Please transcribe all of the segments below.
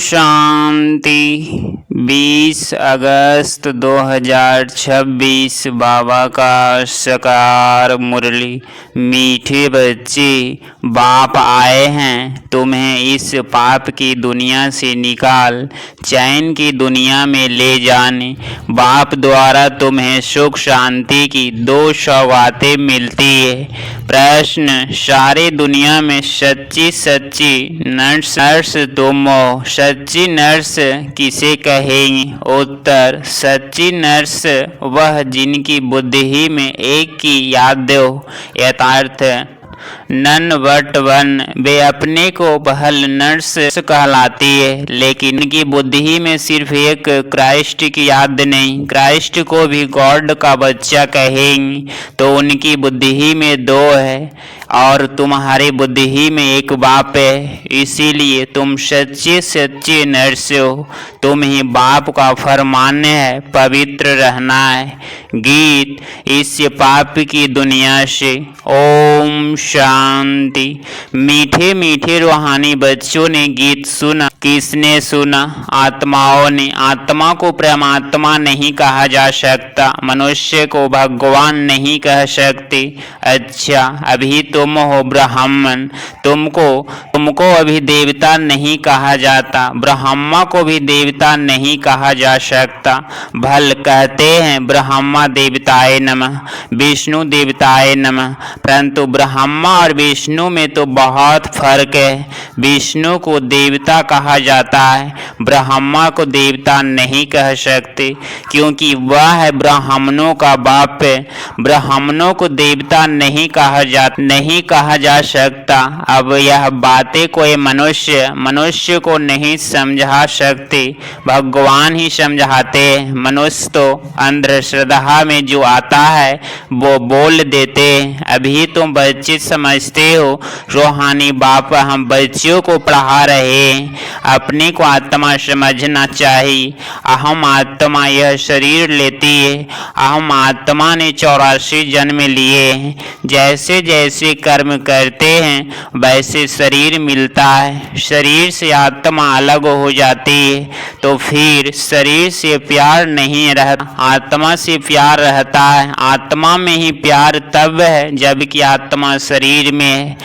शांति। 20 अगस्त 2026 बाबा का साकार मुरली। मीठे बच्चे, बाप आए हैं तुम्हें इस पाप की दुनिया से निकाल चैन की दुनिया में ले जाने। बाप द्वारा तुम्हें सुख शांति की 2 सौगातें मिलती है। प्रश्न, सारे दुनिया में सच्ची सच्ची नर्स तुम हो। सच्ची नर्स किसे कहेंगे? उत्तर, सच्ची नर्स वह जिनकी बुद्धि में एक की याद हो। यथार्थ नन बट वन, वे अपने को बहल नर्स कहलाती है, लेकिन उनकी बुद्धि में सिर्फ एक क्राइस्ट की याद नहीं। क्राइस्ट को भी गॉड का बच्चा कहेंगे तो उनकी बुद्धि में 2 है और तुम्हारी बुद्धि में एक बाप है। इसीलिए तुम सच्चे सच्चे नर्स हो। तुम ही बाप का फरमान है, पवित्र रहना है। गीत, इस पाप की दुनिया से ओम शांति। मीठे मीठे रूहानी बच्चों ने गीत सुना। किसने सुना? आत्माओं ने। आत्मा को परमात्मा नहीं कहा जा सकता, मनुष्य को भगवान नहीं कह सकते। अच्छा, अभी तुम हो ब्राह्मण, तुमको अभी देवता नहीं कहा जाता। ब्रह्मा को भी देवता नहीं कहा जा सकता। भल कहते हैं ब्रह्मा देवताय नमः, विष्णु देवताय नमः, परंतु ब्रह्मा और विष्णु में तो बहुत फर्क है। विष्णु को देवता कहा जाता है, ब्रह्मा को देवता नहीं कह सकते, क्योंकि वह है ब्राह्मणों का बाप है। ब्राह्मणों को देवता नहीं कहा जा सकता। अब यह बातें कोई मनुष्य को नहीं समझा सकते, भगवान ही समझाते हैं। मनुष्य तो अंधश्रद्धा में जो आता है वो बोल देते हैं। अभी तुम बच्चे समझते हो, रूहानी बाप हम बच्चियों को पढ़ा रहे हैं। अपने को आत्मा समझना चाहिए। अहम आत्मा यह शरीर लेती है। अहम आत्मा ने 84 जन्म लिए हैं। जैसे जैसे कर्म करते हैं वैसे शरीर मिलता है। शरीर से आत्मा अलग हो जाती है तो फिर शरीर से प्यार नहीं रहता, आत्मा से प्यार रहता है। आत्मा में ही प्यार तब है जबकि आत्मा शरीर में है।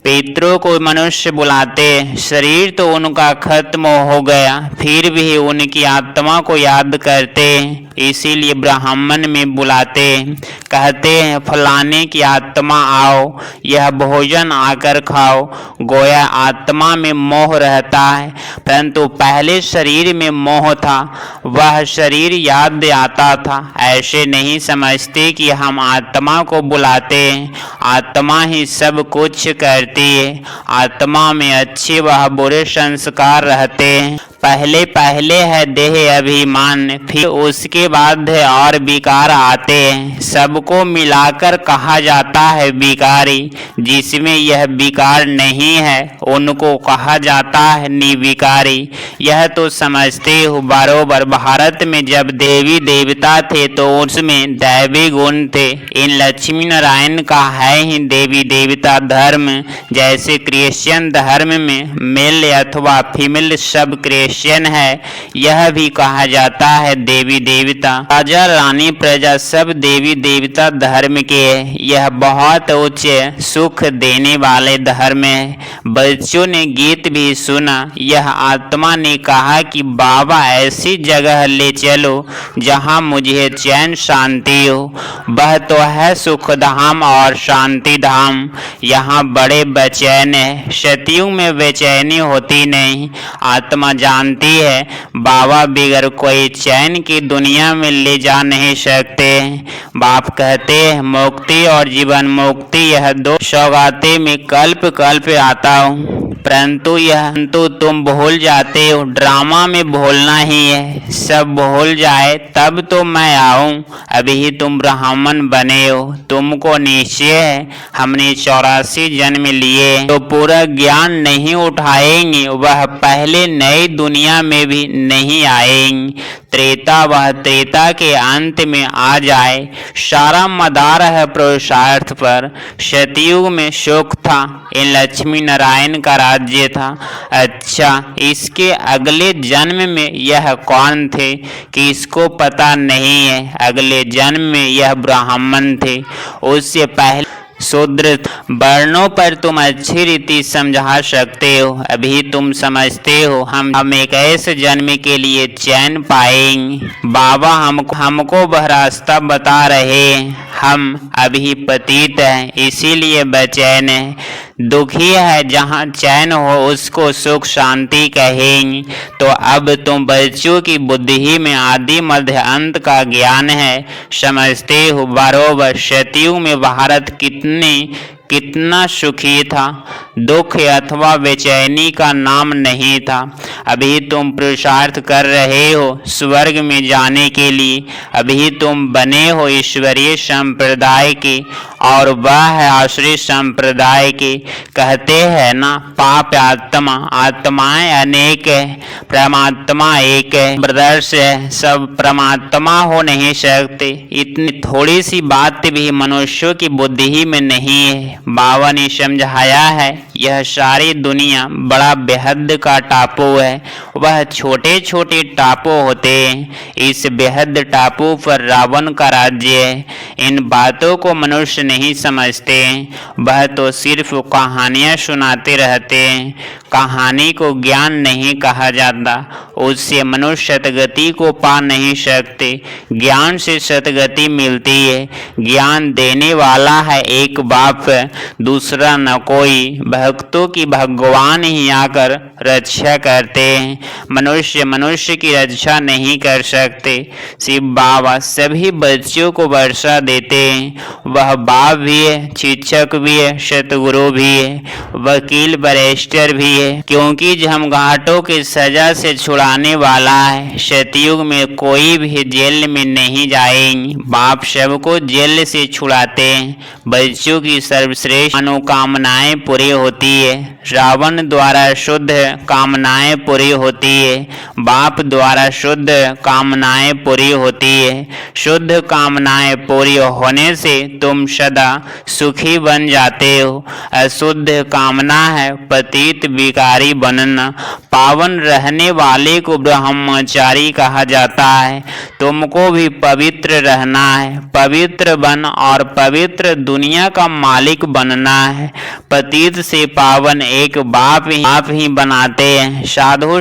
पितरों को मनुष्य बुलाते हैं, शरीर तो उनका खत्म हो गया, फिर भी उनकी आत्मा को याद करते हैं, इसीलिए ब्राह्मण में बुलाते हैं। कहते हैं फलाने की आत्मा आओ, यह भोजन आकर खाओ। गोया आत्मा में मोह रहता है, परंतु पहले शरीर में मोह था, वह शरीर याद आता था। ऐसे नहीं समझते कि हम आत्मा को बुलाते हैं, आत्मा ही सब कुछ करती है। आत्मा में अच्छे व बुरे संस्कार रहते हैं। पहले है देह अभिमान, फिर उसके बाद है और विकार आते हैं। सबको मिलाकर कहा जाता है विकारी। जिसमें यह विकार नहीं है उनको कहा जाता है निर्विकारी। यह तो समझते हो बरोबर। भारत में जब देवी देवता थे तो उसमें दैवी गुण थे। इन लक्ष्मी नारायण का है ही देवी देवता धर्म। जैसे क्रिश्चियन धर्म में मेल अथवा फीमेल सब क्रिश्चियन है, यह भी कहा जाता है देवी देवता। राजा रानी प्रजा सब देवी देवता धर्म के है। यह बहुत उच्च सुख देने वाले धर्म है। बच्चों ने गीत भी सुना। यह आत्मा ने कहा कि बाबा ऐसी जगह ले चलो जहाँ मुझे चैन शांति हो। वह तो है सुख धाम और शांति धाम। यहाँ बड़े बेचैन है, सतयुग में बेचैनी होती नहीं। आत्मा जानती है बाबा बिगर कोई चैन की दुनिया में ले जा नहीं सकते। बाप कहते हैं मुक्ति और जीवन मुक्ति यह 2 सौगातें में कल्प कल्प आता हूँ, परंतु तुम भूल जाते हो। ड्रामा में भूलना ही है, सब भूल जाए तब तो मैं आऊं। अभी तुम ब्राह्मण बने हो, तुमको निश्चय है हमने 84 जन्म लिए तो पूरा ज्ञान नहीं उठाएंगे, वह पहले नई दुनिया में भी नहीं आएंगे। त्रेता वह त्रेता के अंत में आ जाए। सारा मदार है पुरुषार्थ पर। सतयुग में सुख था, इन लक्ष्मी नारायण का राज्य था। अच्छा, इसके अगले जन्म में यह कौन थे कि इसको पता नहीं है। अगले जन्म में यह ब्राह्मण थे, उससे पहले शूद्र। वर्णों पर तुम अच्छी रीति समझा सकते हो। अभी तुम समझते हो हम एक ऐसे जन्म के लिए चैन पाएंगे। बाबा हमको वह रास्ता बता रहे हैं। हम अभी पतित हैं, इसीलिए बेचैन है। दुखी है, जहाँ चैन हो उसको सुख शांति कहेंगे। तो अब तुम बच्चों की बुद्धि में आदि मध्य अंत का ज्ञान है, समझते हो बरोबर। सतयुग में भारत कितना सुखी था। दुख अथवा बेचैनी का नाम नहीं था। अभी तुम पुरुषार्थ कर रहे हो स्वर्ग में जाने के लिए। अभी तुम बने हो ईश्वरीय संप्रदाय के और वह है आसुरी संप्रदाय के। कहते हैं ना, पाप आत्मा, आत्माएं अनेक है, परमात्मा एक है। ब्रदर्स है, सब परमात्मा हो नहीं सकते। इतनी थोड़ी सी बात भी मनुष्यों की बुद्धि में नहीं है। बाबा ने समझाया है, यह सारी दुनिया बड़ा बेहद का टापू है। वह छोटे छोटे टापू होते हैं। इस बेहद टापू पर रावण का राज्य है। इन बातों को मनुष्य नहीं समझते। वह तो सिर्फ कहानियां सुनाते रहते हैं। कहानी को ज्ञान नहीं कहा जाता। उससे मनुष्य सतगति को पा नहीं सकते। ज्ञान से सतगति मिलती है। ज्ञान देने वाला है एक बाप, दूसरा न कोई। भक्तों की भगवान ही आकर रक्षा करते हैं। मनुष्य की रक्षा नहीं कर सकते। शिव बाबा सभी बच्चों को वर्षा देते हैं। वह बाप भी है, शिक्षक भी है, सतगुरु भी है, वकील बैरिस्टर भी है, क्योंकि हम घाटों की सजा से छुड़ाने वाला है। सतयुग में कोई भी जेल में नहीं जाएंगे। बाप सबको जेल से छुड़ाते हैं। बच्चों की सर्वश्रेष्ठ मनोकामनाएं पूरी होती है। रावण द्वारा शुद्ध कामनाएं पूरी होती है। बाप द्वारा शुद्ध कामनाएं पूरी होती है। शुद्ध कामनाएं पूरी होने से तुम सदा सुखी बन जाते हो। अशुद्ध कामना है पतित विकारी बनना। पावन रहने वाले को ब्रह्मचारी कहा जाता है। तुमको भी पवित्र रहना है। पवित्र बन और पवित्र दुनिया का मालिक बनना है। पतित से पावन एक बाप ही बनाते हैं। साधु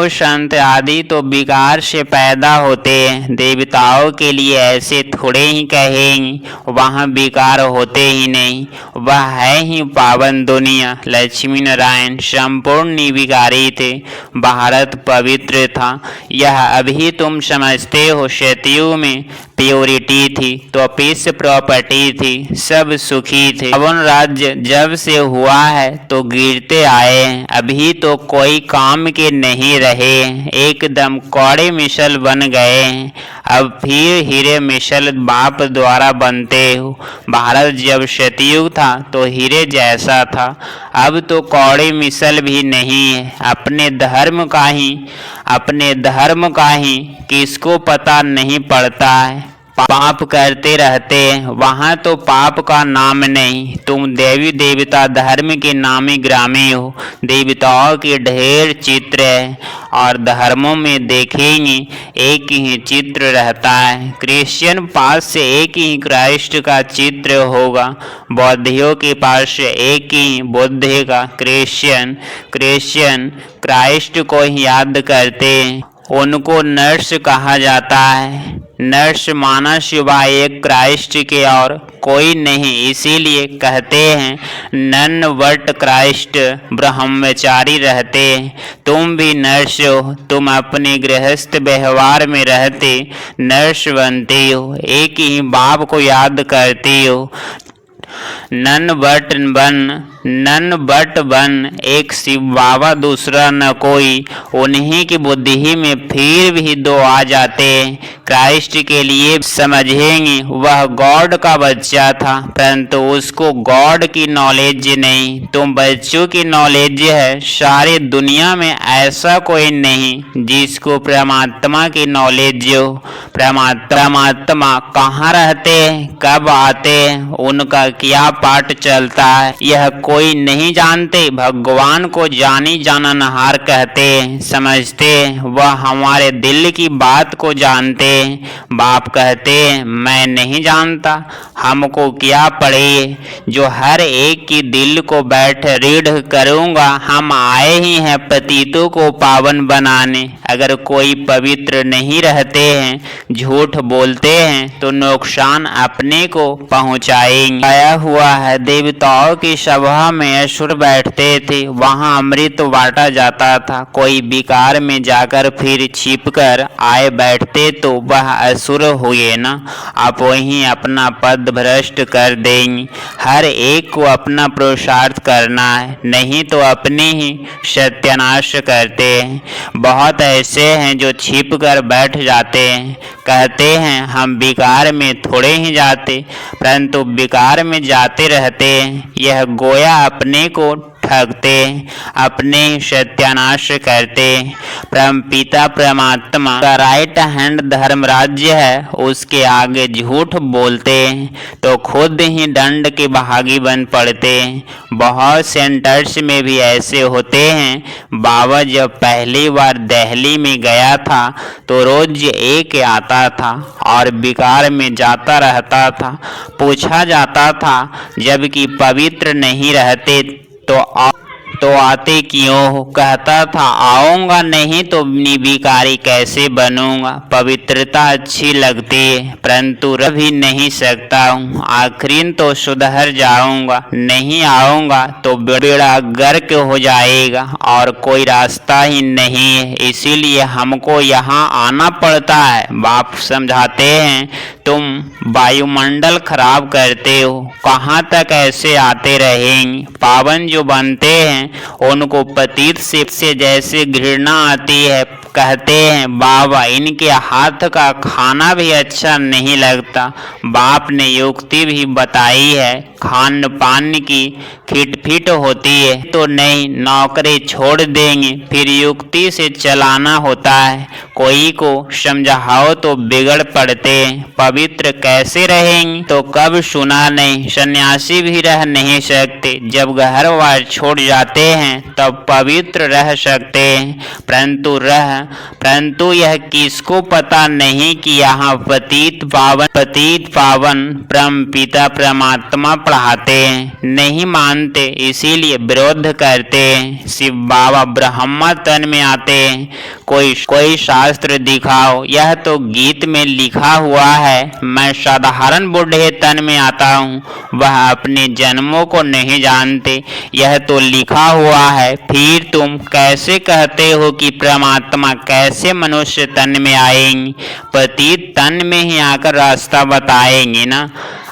संत आदि तो विकार से पैदा होते हैं। देवताओं के लिए ऐसे थोड़े ही कहेंगे, वहाँ विकार होते ही नहीं। वह है ही पावन दुनिया। लक्ष्मी नारायण संपूर्ण निर्विकारी थे। भारत पवित्र था। यह अभी तुम समझते हो। सतयुग में प्योरिटी थी, तो पीस प्रॉपर्टी थी, सब सुखी थे। रावण राज्य जब से हुआ है तो गिरते आए हैं। अभी तो कोई काम के नहीं रहे, एकदम कौड़े मिसल बन गए हैं। अब फिर हीरे मिसल बाप द्वारा बनते हो। भारत जब सतयुग था तो हीरे जैसा था। अब तो कौड़े मिसल भी नहीं है। अपने धर्म का ही किसको पता नहीं पड़ता है। पाप करते रहते हैं, वहाँ तो पाप का नाम नहीं। तुम देवी देवता धर्म के नामी ग्रामी हो। देवताओं के ढेर चित्र है और धर्मों में देखेंगे एक ही चित्र रहता है। क्रिश्चियन पास से एक ही क्राइस्ट का चित्र होगा। बौद्धियों के पास से एक ही बुद्ध का। क्रिश्चियन क्राइस्ट को ही याद करते हैं। उनको नर्स कहा जाता है। नर्स माना सिवाय एक क्राइस्ट के और कोई नहीं। इसीलिए कहते हैं नन बट क्राइस्ट, ब्रह्मचारी रहते हैं। तुम भी नर्स हो। तुम अपने गृहस्थ व्यवहार में रहते नर्स बनती हो। एक ही बाप को याद करती हो। नन बट बन नन बट वन, एक शिव बाबा दूसरा न कोई। उन्हीं की बुद्धि में फिर भी दो आ जाते। क्राइस्ट के लिए समझेंगे वह गॉड का बच्चा था, परंतु उसको गॉड की नॉलेज नहीं। तुम बच्चों की नॉलेज है। सारी दुनिया में ऐसा कोई नहीं जिसको परमात्मा की नॉलेज हो। परमात्मा कहाँ रहते, कब आते, उनका क्या पाठ चलता है, यह कोई नहीं जानते। भगवान को जानी जाननहार कहते, समझते, वह हमारे दिल की बात को जानते। बाप कहते मैं नहीं जानता, हमको क्या पड़े, जो हर एक की दिल को बैठ रीढ़ करूँगा। हम आए ही हैं पतितों को पावन बनाने। अगर कोई पवित्र नहीं रहते हैं, झूठ बोलते हैं, तो नुकसान अपने को पहुँचाएंगे। आया हुआ है देवताओं की सभा में असुर बैठते थे, वहाँ अमृत बांटा जाता था। कोई विकार में जाकर फिर छिपकर आए बैठते तो वह असुर हुए ना, आप वहीं अपना पद भ्रष्ट कर देंगे। हर एक को अपना पुरुषार्थ करना है, नहीं तो अपने ही सत्यानाश करते हैं। बहुत ऐसे हैं जो छिप कर बैठ जाते हैं, कहते हैं हम विकार में थोड़े ही जाते, परंतु विकार में जाते रहते हैं। यह गोया अपने को ठगते, अपने सत्यानाश करते। परमपिता परमात्मा का राइट हैंड धर्मराज्य है, उसके आगे झूठ बोलते तो खुद ही दंड के भागी बन पड़ते। बहुत सेंटर्स में भी ऐसे होते हैं। बाबा जब पहली बार दिल्ली में गया था तो रोज एक आता था और विकार में जाता रहता था। पूछा जाता था जबकि पवित्र नहीं रहते तो आते क्यों हो? कहता था आऊँगा नहीं तो निर्विकारी कैसे बनूंगा। पवित्रता अच्छी लगती है, परंतु रह भी नहीं सकता हूँ। आखिर तो सुधर जाऊंगा, नहीं आऊँगा तो बेड़ा गर्क हो जाएगा और कोई रास्ता ही नहीं है। इसीलिए हमको यहाँ आना पड़ता है। बाप समझाते हैं तुम वायुमंडल खराब करते हो, कहाँ तक ऐसे आते रहेंगे। पावन जो बनते हैं उनको पतित से जैसे घृणा आती है। कहते हैं बाबा इनके हाथ का खाना भी अच्छा नहीं लगता। बाप ने युक्ति भी बताई है, खान पान की खिटफिट होती है तो नहीं, नौकरी छोड़ देंगे, फिर युक्ति से चलाना होता है। कोई को समझाओ तो बिगड़ पड़ते। पवित्र कैसे रहेंगे तो कब सुना नहीं। सन्यासी भी रह नहीं सकते, जब घर बार छोड़ जाते हैं तब पवित्र रह सकते हैं, परंतु यह किसको पता नहीं कि यहाँ पतित पावन परम पिता परमात्मा पढ़ाते हैं। नहीं मानते, इसीलिए विरोध करते हैं। शिव बाबा ब्रह्मा तन में आते हैं। कोई शास्त्र दिखाओ, यह तो गीत में लिखा हुआ है। मैं साधारण बूढ़े तन में आता हूँ, वह अपने जन्मों को नहीं जानते, यह तो लिखा हुआ है। फिर तुम कैसे कहते हो कि परमात्मा कैसे मनुष्य तन में आएंगे? पतित तन में ही आकर रास्ता बताएंगे ना।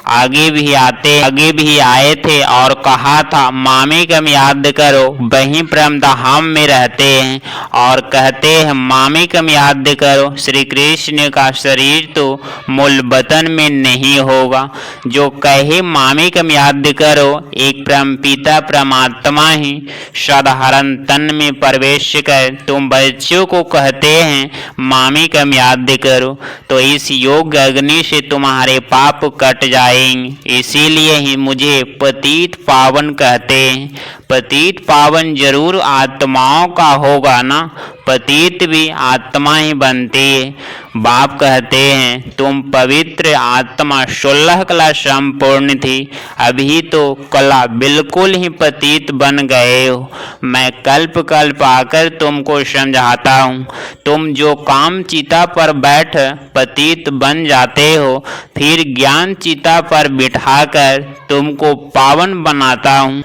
आगे भी आए थे और कहा था मामी कम याद करो, वहीं परम धाम में रहते हैं और कहते हैं मामी कम याद करो। श्री कृष्ण का शरीर तो मूल वतन में नहीं होगा। जो कहे मामी कम याद करो, एक परम पिता परमात्मा ही साधारण तन में प्रवेश कर तुम बच्चों को कहते हैं मामी कम याद करो, तो इस योग अग्नि से तुम्हारे पाप कट जाए। इसीलिए ही मुझे पतित पावन कहते हैं। पतित पावन जरूर आत्माओं का होगा ना, पतित भी आत्मा ही बनती है। बाप कहते हैं तुम पवित्र आत्मा 16 कला संपूर्ण थी, अभी तो कला बिल्कुल ही पतित बन गए हो। मैं कल्प आकर तुमको समझाता हूँ। तुम जो काम चिता पर बैठ पतित बन जाते हो, फिर ज्ञान चिता पर बिठाकर तुमको पावन बनाता हूँ।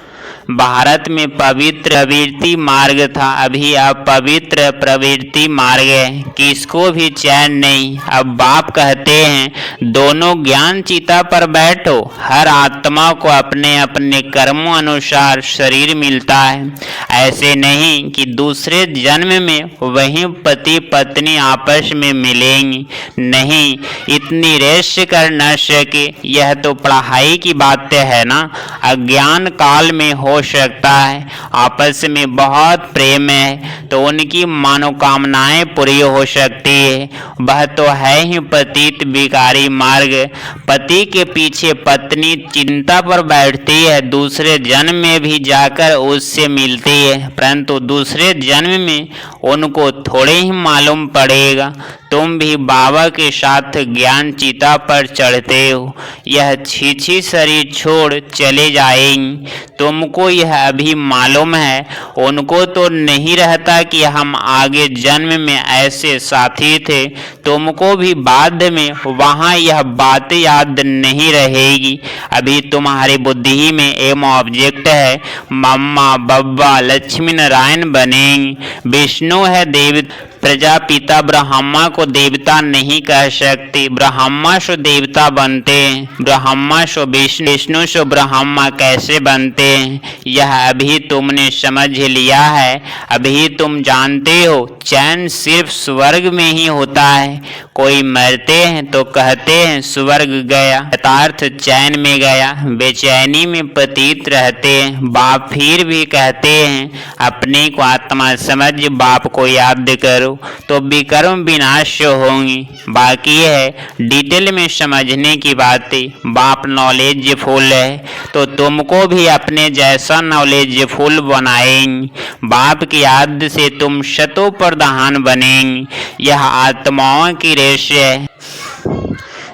भारत में पवित्र प्रवृत्ति मार्ग था, अभी अपवित्र प्रवृत्ति मार्ग है, किसको भी चैन नहीं। अब बाप कहते हैं दोनों ज्ञान चिता पर बैठो। हर आत्मा को अपने अपने कर्मों अनुसार शरीर मिलता है, ऐसे नहीं कि दूसरे जन्म में वही पति पत्नी आपस में मिलेंगे। नहीं, इतनी रेस कर न सके, यह तो पढ़ाई की बात है ना। अज्ञान काल में हो सकता है, आपस में बहुत प्रेम है तो उनकी मनोकामनाएं पूरी हो सकती है। वह तो है ही पतित विकारी मार्ग। पति के पीछे पत्नी चिंता पर बैठती है, दूसरे जन्म में भी जाकर उससे मिलती है, परंतु दूसरे जन्म में उनको थोड़े ही मालूम पड़ेगा। तुम भी बाबा के साथ ज्ञान चिता पर चढ़ते हो, यह छीछी शरीर छोड़ चले जाएंगे। तुमको यह अभी मालूम है, उनको तो नहीं रहता कि हम आगे जन्म में ऐसे साथी थे। तुमको भी बाद में वहाँ यह बात याद नहीं रहेगी। अभी तुम्हारी बुद्धि में एम ऑब्जेक्ट है, मम्मा बब्बा लक्ष्मी नारायण बनेंगे। विष्णु है देव, प्रजापिता ब्रह्मा को देवता नहीं कह सकते। ब्रह्मा सो देवता बनते हैं, ब्रह्मा सो विष्णु, विष्णु सो ब्रह्मा कैसे बनते हैं, यह अभी तुमने समझ लिया है। अभी तुम जानते हो चैन सिर्फ स्वर्ग में ही होता है। कोई मरते हैं तो कहते हैं स्वर्ग गया, यथार्थ चैन में गया, बेचैनी में पतित रहते हैं। बाप फिर भी कहते हैं अपने को आत्मा समझ बाप को याद करो तो विकर्म विनाश होंगी। बाकी है डिटेल में समझने की बातें। बाप नॉलेज फुल है तो तुमको भी अपने जैसा नॉलेज फुल बनाएंगे। बाप की याद से तुम शतों प्रधान बनेंगे। यह आत्माओं की रेस है,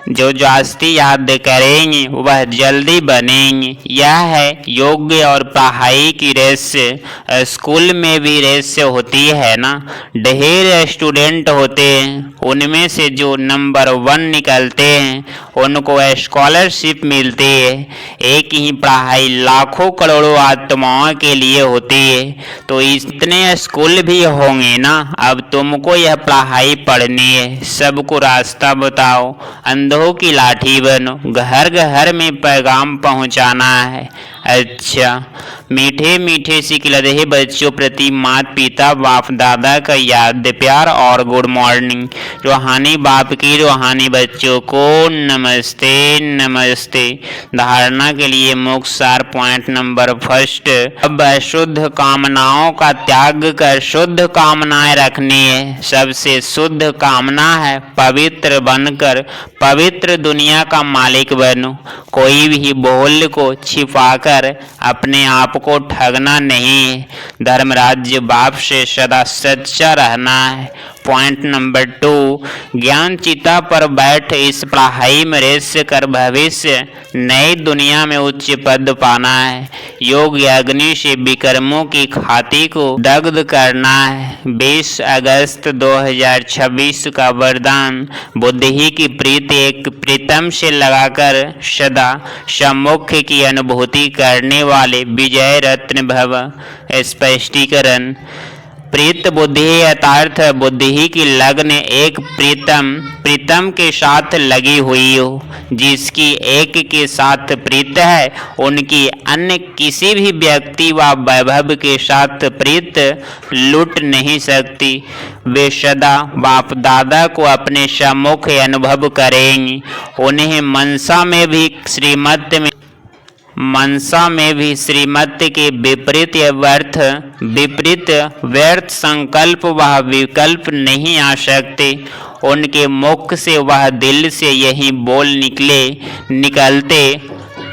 जो जास्ती याद करेंगे वह जल्दी बनेंगे। यह है योग्य और पढ़ाई की रेस। स्कूल में भी रेस होती है ना, ढेर स्टूडेंट होते हैं, उनमें से जो नंबर 1 निकलते हैं उनको स्कॉलरशिप मिलती है। एक ही पढ़ाई लाखों करोड़ों आत्माओं के लिए होती है, तो इतने स्कूल भी होंगे ना। अब तुमको यह पढ़ाई पढ़नी है, सबको रास्ता बताओ, अंधों की लाठी बनो, घर घर में पैगाम पहुंचाना है। अच्छा, मीठे मीठे सिकलदहे बच्चों प्रति माता पिता बाप दादा का याद प्यार और गुड मॉर्निंग। रूहानी बाप की रूहानी बच्चों को नमस्ते नमस्ते। धारणा के लिए मुख्य सार पॉइंट नंबर 1। अब अशुद्ध कामनाओं का त्याग कर शुद्ध कामनाएं रखनी है। सबसे शुद्ध कामना है पवित्र बनकर पवित्र दुनिया का मालिक बनो। कोई भी बोल को छिपाकर अपने आप को ठगना नहीं है। धर्म राज्य बाप से सदा सच्चा रहना है। पॉइंट नंबर 2, ज्ञान चिता पर बैठ इस पढ़ाई में रेस कर भविष्य नई दुनिया में उच्च पद पाना है। योग अग्नि से विकर्मों की खाती को दग्ध करना है। 20 अगस्त 2026 का वरदान। बुद्धि की प्रीति एक प्रीतम से लगाकर सदा सम्मुख की अनुभूति करने वाले विजय रत्न भव। स्पष्टीकरण, प्रीत बुद्धि यथार्थ बुद्धि की लगन एक प्रीतम के साथ लगी हुई हो। जिसकी एक के साथ प्रीत है उनकी अन्य किसी भी व्यक्ति व वैभव के साथ प्रीत लूट नहीं सकती। वे सदा बाप दादा को अपने सम्मुख अनुभव करेंगी। उन्हें मनसा में भी श्रीमत के विपरीत व्यर्थ संकल्प व विकल्प नहीं आ सकते। उनके मुख से वह दिल से यही बोल निकलते,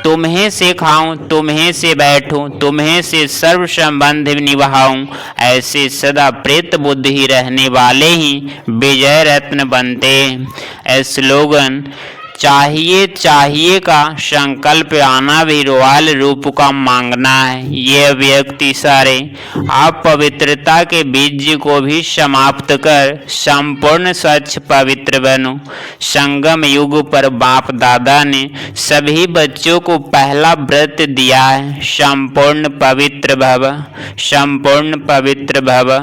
तुम्हें से खाऊं, तुम्हें से बैठूं, तुम्हें से सर्व संबंध निभाऊं। ऐसे सदा प्रेत बुद्धि रहने वाले ही विजय रत्न बनते हैं। स्लोगन, चाहिए चाहिए का संकल्प आना भी रॉयल रूप का मांगना है। यह व्यक्ति सारे अपवित्रता के बीज को भी समाप्त कर संपूर्ण स्वच्छ पवित्र बनो। संगम युग पर बाप दादा ने सभी बच्चों को पहला व्रत दिया है, संपूर्ण पवित्र भव, संपूर्ण पवित्र भव।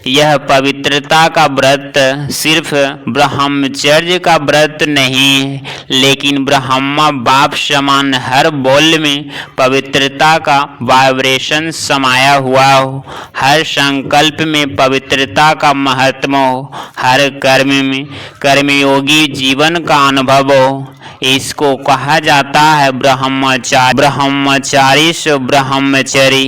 यह पवित्रता का व्रत सिर्फ ब्रह्मचर्य का व्रत नहीं है, लेकिन ब्रह्मा बाप समान हर बोल में पवित्रता का वाइब्रेशन समाया हुआ हो, हर संकल्प में पवित्रता का महत्व हो, हर कर्म में कर्मयोगी जीवन का अनुभव हो। इसको कहा जाता है ब्रह्मचारी, ब्रह्मचारी से ब्रह्मचरी।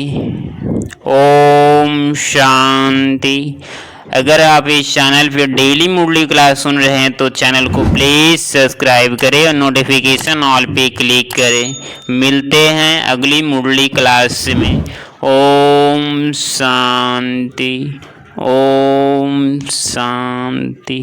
ओम शांति। अगर आप इस चैनल पे डेली मुरली क्लास सुन रहे हैं तो चैनल को प्लीज़ सब्सक्राइब करें और नोटिफिकेशन ऑल पे क्लिक करें। मिलते हैं अगली मुरली क्लास में। ओम शांति, ओम शांति।